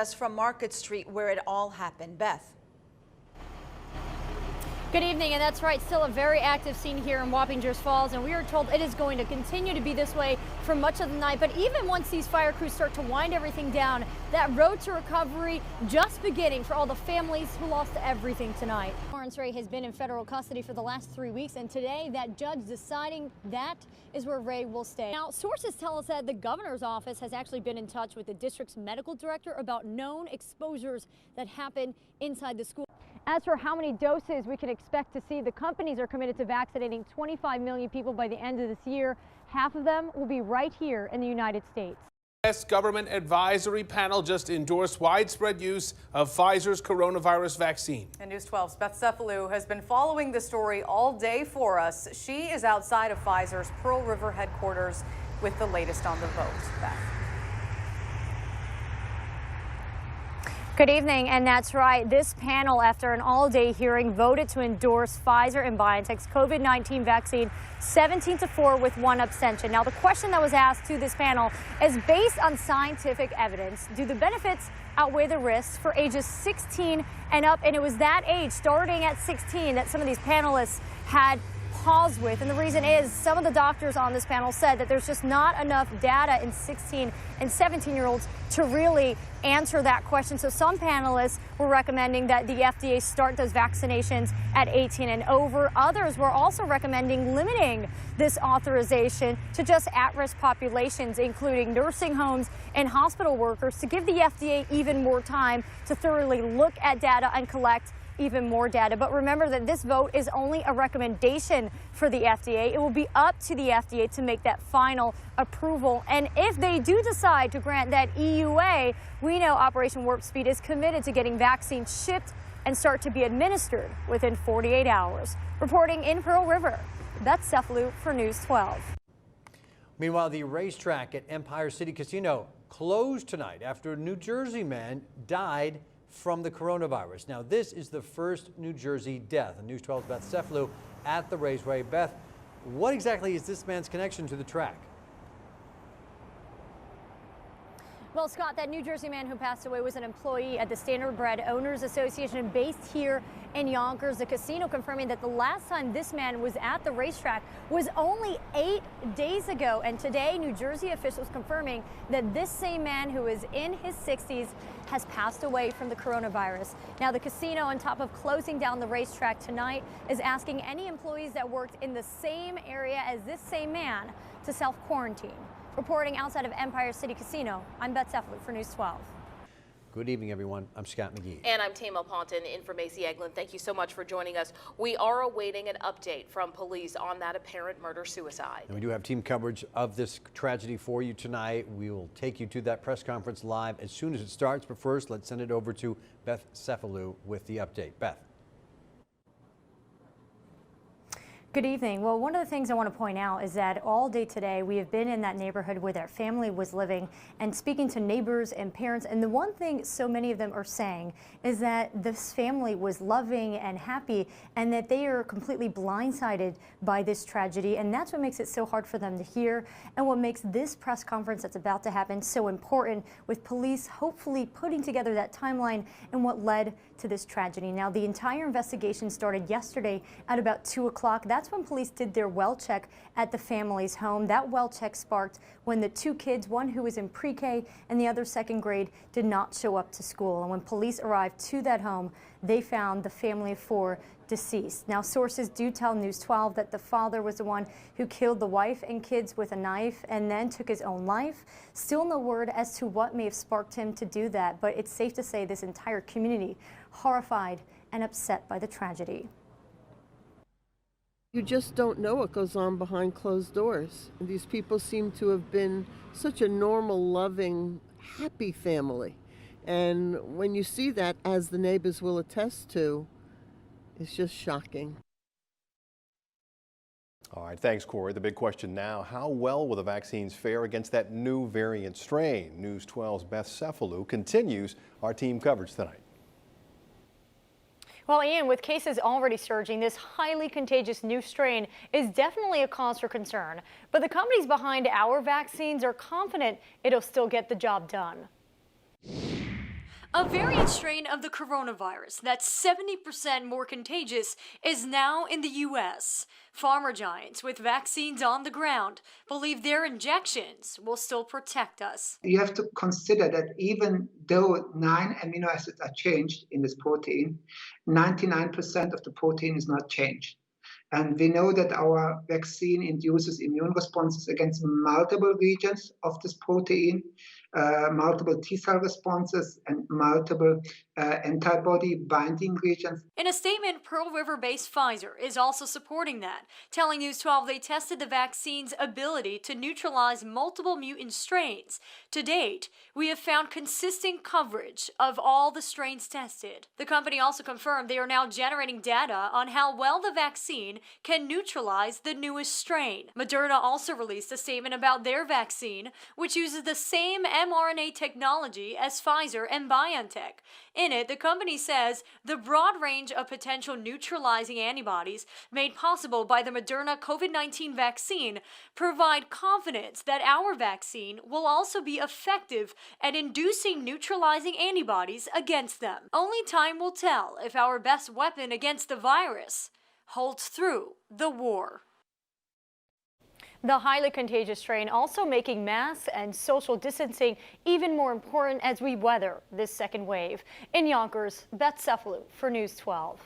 From Market Street, where it all happened. Beth. Good evening, and that's right, still a very active scene here in Wappingers Falls, and we are told it is going to continue to be this way for much of the night. But even once these fire crews start to wind everything down, that road to recovery just beginning for all the families who lost everything tonight. Lawrence Ray has been in federal custody for the last 3 weeks, and today that judge deciding that is where Ray will stay. Now, sources tell us that the governor's office has actually been in touch with the district's medical director about known exposures that happened inside the school. As for how many doses we can expect to see, the companies are committed to vaccinating 25 million people by the end of this year. Half of them will be right here in the United States. The U.S. government advisory panel just endorsed widespread use of Pfizer's coronavirus vaccine. And News 12's Beth Cefalu has been following the story all day for us. She is outside of Pfizer's Pearl River headquarters with the latest on the vote. Beth. Good evening, and that's right. This panel, after an all-day hearing, voted to endorse Pfizer and BioNTech's COVID-19 vaccine 17-4 with one abstention. Now, the question that was asked to this panel is based on scientific evidence. Do the benefits outweigh the risks for ages 16 and up? And it was that age, starting at 16, that some of these panelists had pause with, and the reason is some of the doctors on this panel said that there's just not enough data in 16 and 17-year-olds to really answer that question. So some panelists were recommending that the FDA start those vaccinations at 18 and over. Others were also recommending limiting this authorization to just at-risk populations, including nursing homes and hospital workers, to give the FDA even more time to thoroughly look at data and collect even more data. But remember that this vote is only a recommendation for the FDA. It will be up to the FDA to make that final approval. And if they do decide to grant that EUA, we know Operation Warp Speed is committed to getting vaccines shipped and start to be administered within 48 hours. Reporting in Pearl River, Beth Cefalu for News 12. Meanwhile, the racetrack at Empire City Casino closed tonight after a New Jersey man died from the coronavirus. Now, this is the first New Jersey death. And News 12's Beth Cefalu at the raceway. Beth, what exactly is this man's connection to the track? Well, Scott, that New Jersey man who passed away was an employee at the Standardbred Owners Association based here in Yonkers. The casino confirming that the last time this man was at the racetrack was only 8 days ago. And today, New Jersey officials confirming that this same man, who is in his 60s, has passed away from the coronavirus. Now, the casino, on top of closing down the racetrack tonight, is asking any employees that worked in the same area as this same man to self-quarantine. Reporting outside of Empire City Casino, I'm Beth Cefalu for News 12. Good evening, everyone. I'm Scott McGee. And I'm Tama Ponton in for Macy Eglin. Thank you so much for joining us. We are awaiting an update from police on that apparent murder-suicide. And we do have team coverage of this tragedy for you tonight. We will take you to that press conference live as soon as it starts. But first, let's send it over to Beth Cefalu with the update. Beth. Good evening. Well, one of the things I want to point out is that all day today we have been in that neighborhood where their family was living and speaking to neighbors and parents. And the one thing so many of them are saying is that this family was loving and happy, and that they are completely blindsided by this tragedy. And that's what makes it so hard for them to hear, and what makes this press conference that's about to happen so important, with police hopefully putting together that timeline and what led to this tragedy. Now, the entire investigation started yesterday at about 2 o'clock. That's when police did their well check at the family's home. That well check sparked when the two kids, one who was in pre-K and the other second grade, did not show up to school. And when police arrived to that home, they found the family of 4 deceased. Now, sources do tell News 12 that the father was the one who killed the wife and kids with a knife and then took his own life. Still no word as to what may have sparked him to do that, but it's safe to say this entire community horrified and upset by the tragedy. You just don't know what goes on behind closed doors. These people seem to have been such a normal, loving, happy family. And when you see that, as the neighbors will attest to, it's just shocking. All right, thanks, Corey. The big question now, how well will the vaccines fare against that new variant strain? News 12's Beth Cefalu continues our team coverage tonight. Well, Ian, with cases already surging, this highly contagious new strain is definitely a cause for concern. But the companies behind our vaccines are confident it'll still get the job done. A variant strain of the coronavirus that's 70% more contagious is now in the U.S. Pharma giants with vaccines on the ground believe their injections will still protect us. You have to consider that even though 9 amino acids are changed in this protein, 99% of the protein is not changed. And we know that our vaccine induces immune responses against multiple regions of this protein, multiple T-cell responses, and multiple antibody binding regions. In a statement, Pearl River-based Pfizer is also supporting that, telling News 12 they tested the vaccine's ability to neutralize multiple mutant strains. To date, we have found consistent coverage of all the strains tested. The company also confirmed they are now generating data on how well the vaccine can neutralize the newest strain. Moderna also released a statement about their vaccine, which uses the same mRNA technology as Pfizer and BioNTech. In it, the company says the broad range of potential neutralizing antibodies made possible by the Moderna COVID-19 vaccine provide confidence that our vaccine will also be effective at inducing neutralizing antibodies against them. Only time will tell if our best weapon against the virus holds through the war. The highly contagious strain also making masks and social distancing even more important as we weather this second wave. In Yonkers, Beth Cefalu for News 12.